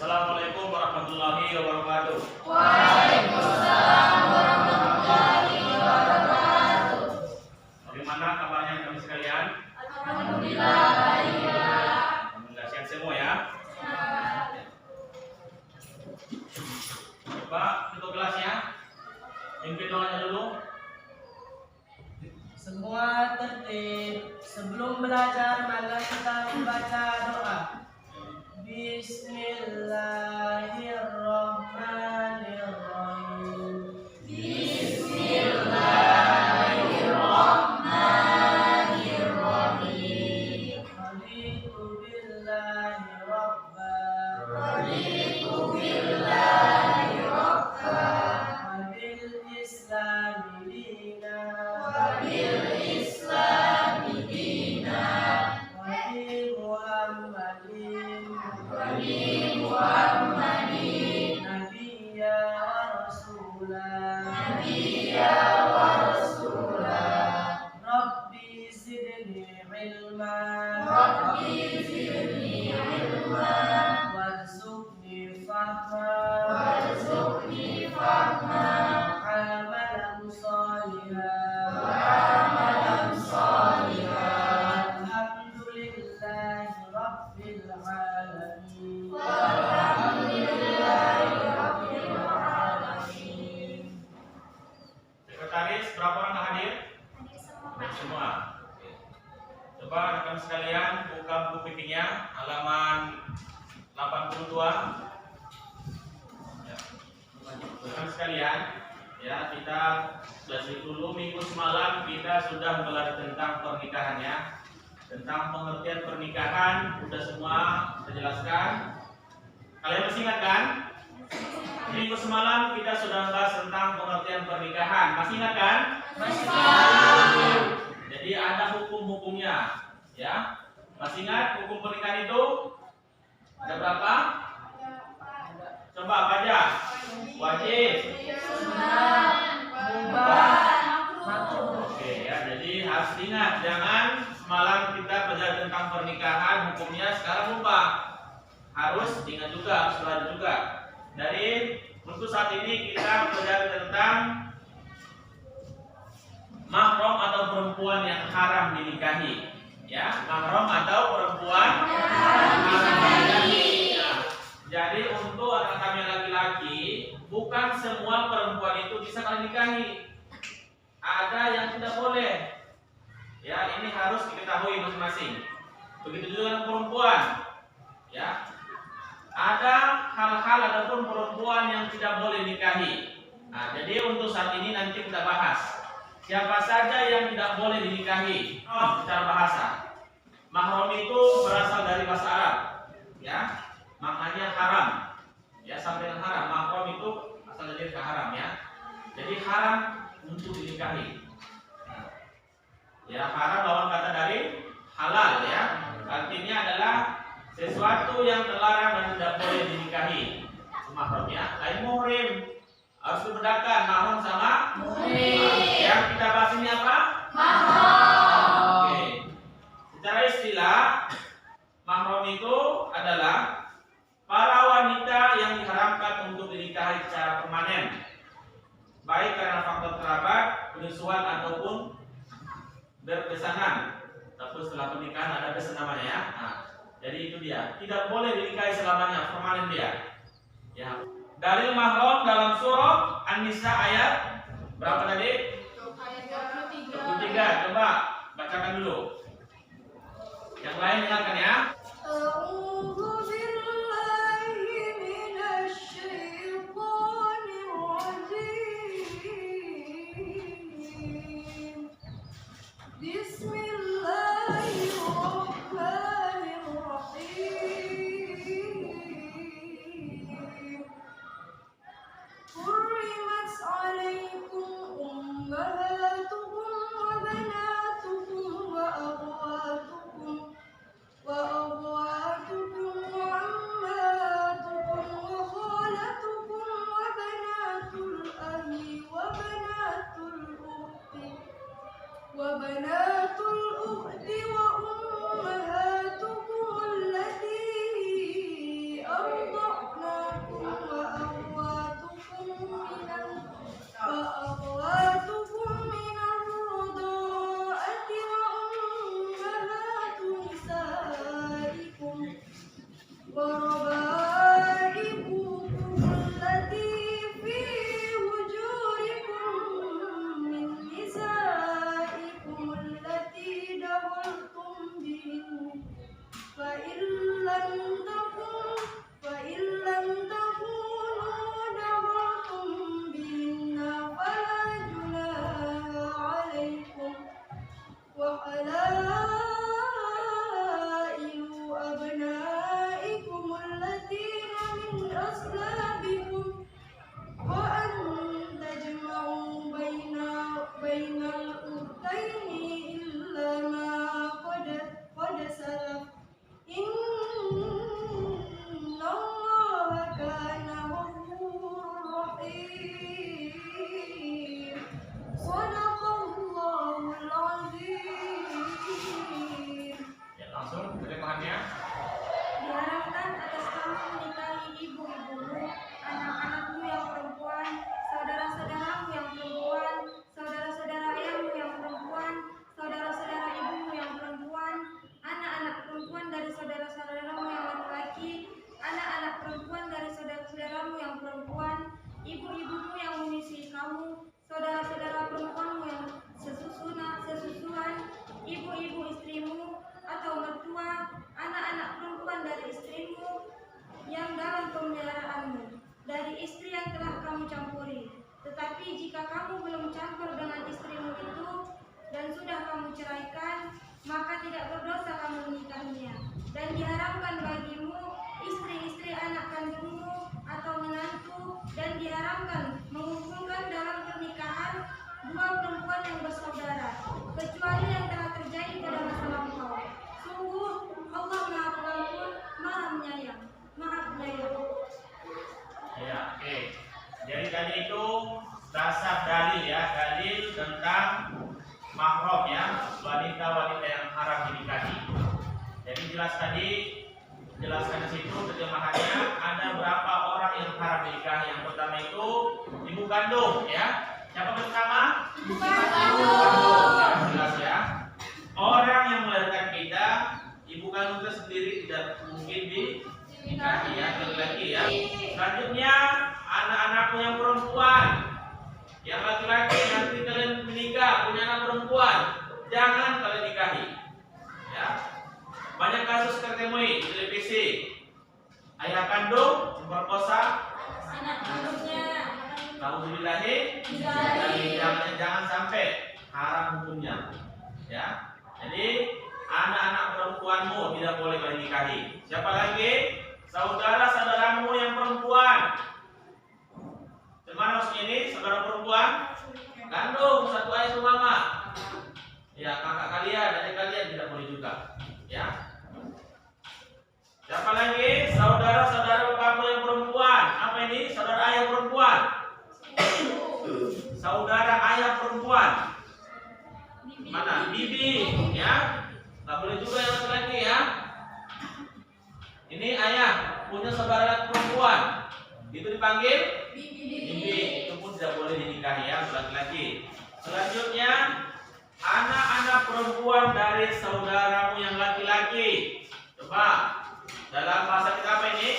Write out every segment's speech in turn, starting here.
Assalamualaikum warahmatullahi wabarakatuh. Waalaikumsalam warahmatullahi wabarakatuh. Bagaimana kabarnya kami sekalian? Alhamdulillah baik. Alhamdulillah sehat semua ya. Coba tutup kelasnya. Pimpin doanya dulu. Semua tertib. Sebelum belajar maka kita membaca doa. Bismillahirrahmanirrahim. Bismillahirrahmanirrahim. Raditu billahi rabba. Raditu billahi rabba. Wabil islami dina. Wabil islami dina. Wabi Muhammadin. Wabi Muhammadin. Nabiyya wa rasulah. Nabiyya wa rasulah. Rabbi zidni ilma. Rabbi zidni ilma. Warzuqni fahma. Warzuqni fahma. Amalan salihah. Wa amalan salihah. Alhamdulillahi rabbil alamin. Walhamdulillahi rabbil alamin. Sekretaris berapa orang yang hadir? Semua. Coba rekan sekalian buka buku pikirnya halaman 82. Ya. Rekan sekalian, ya kita belajar dulu minggu semalam kita sudah belajar tentang pernikahannya, tentang pengertian pernikahan, sudah semua kita jelaskan. Kalian masih ingat kan? Minggu semalam kita sudah bahas tentang pengertian pernikahan. Masih ingat kan? Jadi ada hukum-hukumnya, ya. Masih ingat hukum pernikahan itu? Ada berapa? Coba apa aja? Wajib. Mubah. Makruh. Oke ya, jadi harus ingat, jangan semalam kita belajar tentang pernikahan, hukumnya sekarang lupa. Harus ingat juga, harus belajar juga. Dari untuk saat ini kita belajar tentang mahram atau perempuan yang haram dinikahi. Ya, mahram atau perempuan yang haram dinikahi. Nah, jadi untuk anak kami laki-laki, bukan semua perempuan itu bisa kalian nikahi. Ada yang tidak boleh. Ya, ini harus diketahui masing-masing. Begitu juga dengan perempuan. Ya. Ada hal-hal ataupun perempuan yang tidak boleh nikahi. Nah, jadi untuk saat ini nanti kita bahas siapa saja yang tidak boleh dinikahi secara bahasa. Mahram itu berasal dari bahasa Arab, ya, maknanya haram, ya, sampai dengan haram. Mahram itu asal dari kata haram, ya. Jadi haram untuk dinikahi. Ya, haram lawan kata dari halal, ya. Artinya adalah sesuatu yang terlarang dan tidak boleh dinikahi. Mahramnya lain muhrim. Harus dibedakan mahram sama muhrim. Yang kita bahas ini apa? Mahram. Oke. Secara istilah, mahram itu adalah para wanita yang diharamkan untuk dinikahi secara permanen, baik karena faktor kerabat, penyusuan ataupun berpesanan. Tapi setelah pernikahan ada pesan namanya, ya. Nah, jadi itu dia. Tidak boleh dinikahi selamanya, permanen dia. Ya. Dalil mahram dalam surah An-Nisa ayat berapa tadi? Ayat 23. Coba bacakan dulu. Yang lain dengarkan ya. A'udzu billahi minasy syaithanir rajim. Bismillahirrahmanirrahim. Hurrimat 'alaikum ummahatukum wa banatukum wa akhwatukum dan diharamkan bagimu istri-istri anak kandungmu atau menantu, dan diharamkan menghubungkan dalam pernikahan dua perempuan yang bersaudara, kecuali yang telah terjadi pada masa lampau. Sungguh Allah Maha Pengampun, Maha Penyayang. Ya, oke. Jadi tadi itu dasar dalil ya, dalil tentang mahram ya, wanita-wanita yang haram dinikahi. Jadi jelaskan di situ terjemahannya ada berapa orang yang haram dinikahi. Yang pertama itu ibu kandung ya. Siapa pertama? Ibu Kandung. Ya, jelas ya. Orang yang melahirkan kita, ibu kandung itu sendiri tidak mungkin dinikahi ya, laki-laki ya. Selanjutnya anak-anakmu yang perempuan, yang laki-laki nanti kalian menikah punya anak perempuan, jangan kalian nikahi. Ya. Banyak kasus kita temui di televisi. Ayah kandung memperkosa anak kandungnya. Nauzubillahi, jangan sampai haram hukumnya. Ya. Jadi anak-anak perempuanmu tidak boleh kalian nikahi. Siapa lagi? Saudara-saudaramu yang perempuan. Gimana maksudnya ini? Saudara perempuan kandung, satu ayah satu mama. Ya, kakak kalian, adik kalian tidak boleh juga. Ya. Siapa lagi? Saudara-saudara bapakmu yang perempuan. Apa ini? Saudara ayah perempuan. Saudara ayah perempuan. Mana? Bibi, ya. Nggak boleh juga yang laki-laki ya. Ini ayah punya saudara perempuan. Itu dipanggil bibi. Itu pun tidak boleh dinikahi ya, laki-laki. Selanjutnya anak-anak perempuan dari saudaramu yang laki-laki. Coba dalam bahasa kita apa ini?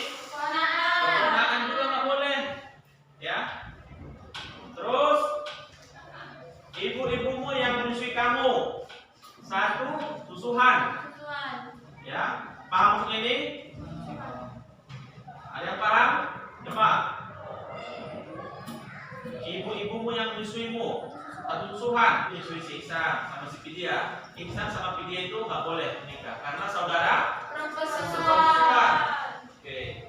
Keponakan juga nggak boleh. Ya. Terus ibu-ibumu yang menyusui kamu. Satu, susuhan. Ya, paham maksudnya ini? Ada yang paham? Coba. Ibu-ibumu yang menyusuimu. Satu susuhan, menyusui si Ihsan sama si Pidia. Ihsan sama Pidia itu nggak boleh menikah karena saudara perempuan. Oke.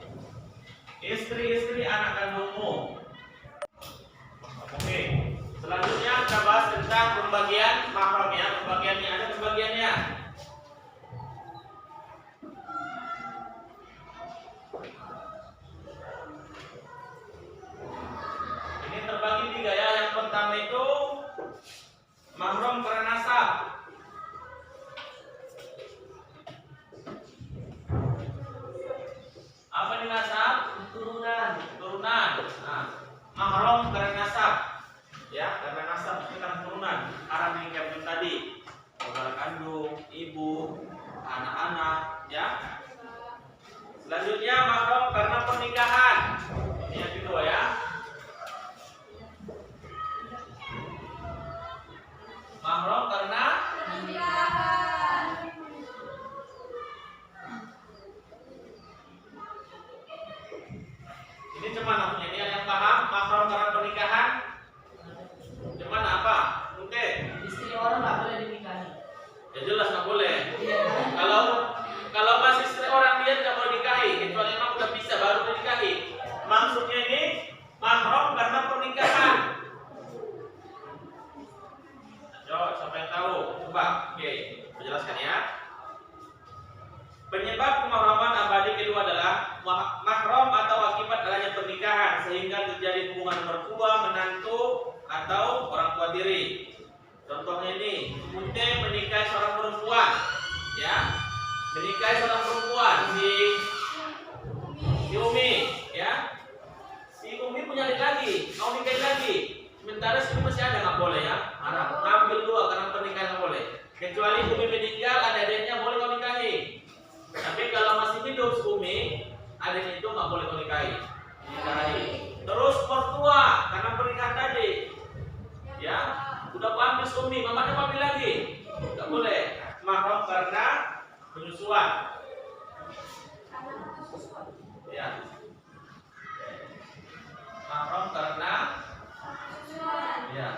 Istri-istri anak kandungmu. Oke. Selanjutnya kita bahas tentang pembagian mahram ya. Pembagiannya ada pembagiannya. Ini terbagi tiga ya. Yang pertama itu mahram karena nasab. Apa ini nasab? Turunan. Nah, mahram karena nasab. Ya, karena nasab itu kan turunan. Haram nikah yang tadi. Saudara kandung, ibu, anak-anak, ya. Selanjutnya mahram karena pernikahan. Ini yang kedua ya. Mahram karena Pernikahan. ini cuman namanya ini ada yang paham mahram karena pernikahan? Cuman apa? Oke. Istri orang nggak boleh dinikahi. Ya jelas nggak boleh. Iya. Kalau masih istri orang dia tidak boleh nikahi, kecuali memang udah bisa baru dinikahi. Maksudnya ini mahram karena pernikahan. Coba siapa yang tahu? Coba, oke, menjelaskan ya. Penyebab kemahraman abadi kedua adalah mahram atau akibat adanya pernikahan sehingga terjadi hubungan mertua, menantu atau orang tua diri. Contohnya ini, Munte menikahi seorang perempuan, ya, menikahi seorang perempuan si Umi, ya, si Umi punya adik lagi, mau nikahi lagi, sementara si Umi masih ada nggak boleh ya, haram, ngambil dua karena pernikahan nggak boleh. Kecuali Umi meninggal, ada adiknya boleh kau nikahi. Tapi kalau masih hidup si Umi, adiknya itu nggak boleh kau nikahi. Terus mertua karena pernikahan tadi, ya. Udah ambil suami, mamanya ambil lagi, nggak boleh. Mahram karena penyusuan. Ya. Mahram karena ya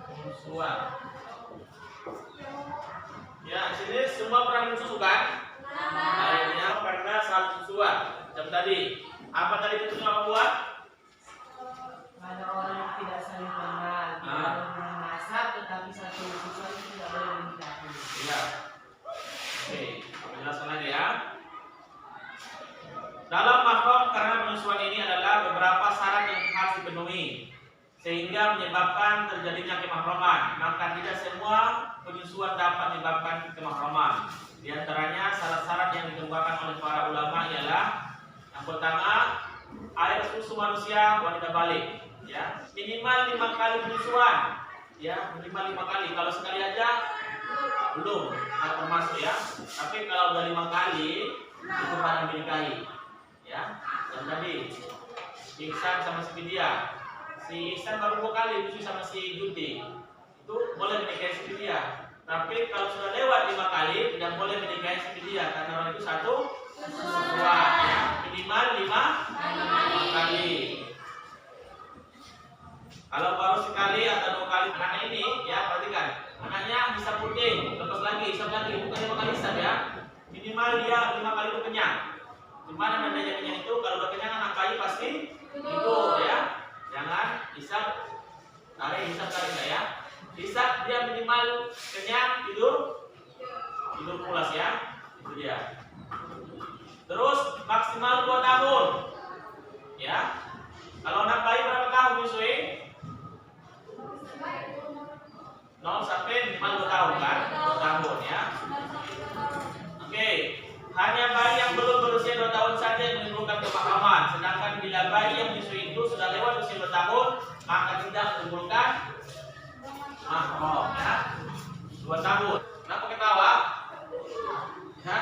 penyusuan. Ya, sini semua persusuan. Macam tadi. Apa tadi itu yang buat? Ada orang yang tidak saling kenal, tidak boleh nasab, tetapi satu persusuan itu tidak boleh menikahi. Iya. Oke, jelaskan lagi ya. Dalam mahram karena penyusuan ini adalah beberapa syarat yang harus dipenuhi sehingga menyebabkan terjadinya kemahraman. Maka tidak semua penyusuan dapat menyebabkan kemahraman. Di antaranya syarat-syarat yang dikemukakan oleh para ulama ialah yang pertama, air susu manusia wanita balik, ya minimal 5 kali penyusuan, ya minimal 5 kali. Kalau sekali aja belum termasuk ya. Tapi kalau udah 5 kali itu pada menikahi, ya. Dan tadi Ihsan sama si Vidya. Si Ihsan baru 2 kali menyusui sama si Judi, itu boleh menikahi si Vidya. Tapi kalau sudah lewat 5 kali tidak boleh menikahi si Vidya karena orang itu satu persusuan, ya minimal 5 kali. Kalau baru sekali atau 2 kali anaknya ini, ya perhatikan, anaknya hisap puting, lepas lagi, hisap lagi, bukan 5 kali hisap ya. Minimal dia 5 kali itu kenyang. Gimana namanya kenyang itu? Kalau udah kenyang anak bayi pasti itu ya. Jangan hisap tarik enggak ya. Hisap dia minimal kenyang, tidur pulas ya. Itu dia. Terus maksimal 2 tahun. Ya. Kalau anak bayi berapa tahun menyusui? 0 sampai minimal 2 tahun kan? 2 tahun ya. Oke. Hanya bayi yang belum berusia 2 tahun saja yang menimbulkan kemahraman. Sedangkan bila bayi yang menyusui itu sudah lewat usia 2 tahun, maka tidak menimbulkan mahram ya. 2 tahun. Kenapa ketawa? Ya.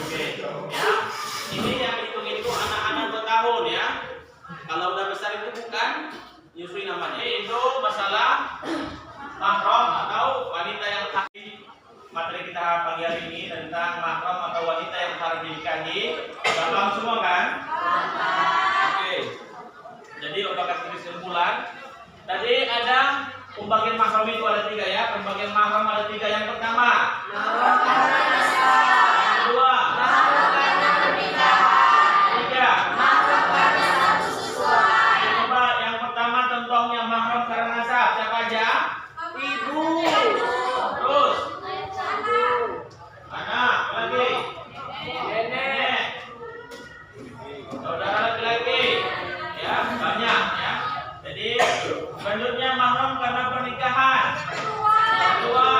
Oke, ya. Ini yang dihitung itu anak-anak 2 tahun ya. Kalau udah besar itu bukan nyusui namanya. Itu masalah mahram atau wanita yang tadi materi kita pagi hari ini tentang mahram atau wanita yang harus dinikahi. Sudah paham semua kan? Oke. Jadi untuk kasih kesimpulan, tadi ada pembagian mahram itu ada 3 ya. Pembagian mahram ada 3. Yang pertama, yang kedua, yang pertama contohnya mahram karena nasab siapa aja? Ibu. Terus anak lagi, nenek, saudara laki-laki, ya banyak ya. Jadi selanjutnya mahram karena pernikahan. Kedua,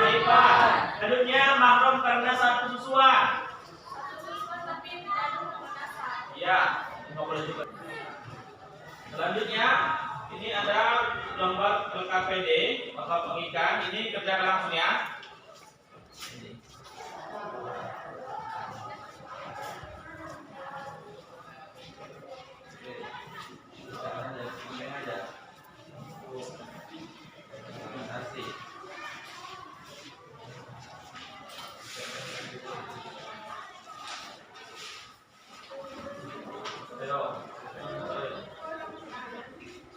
lipat. Selanjutnya mahram karena satu susuan. Ya, nggak boleh juga. Selanjutnya ini ada gambar LKPD, Bapak bagikan. Ini kerjakan langsung ya.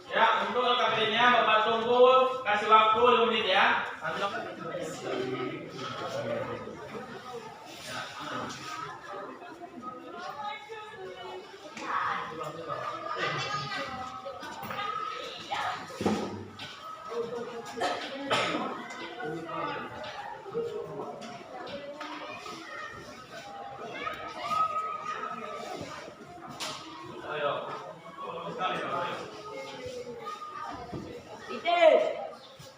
Ya, untuk LKPD-nya Bapak tunggu, kasih waktu 5 menit ya. Nanti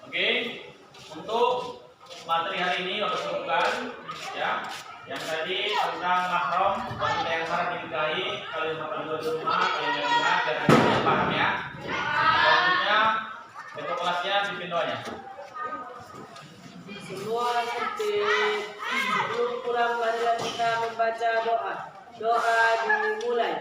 Oke, untuk materi hari ini Bapak sebutkan ya. Yang tadi tentang mahram wanita yang syarat dinikahi, kalian hafal dulu di rumah, kalian ingat dan kalian paham ya. Selanjutnya bentuk kelasnya pimpin doanya. Semua tertib. Sebelum pulang marilah kita membaca doa. Doa dimulai.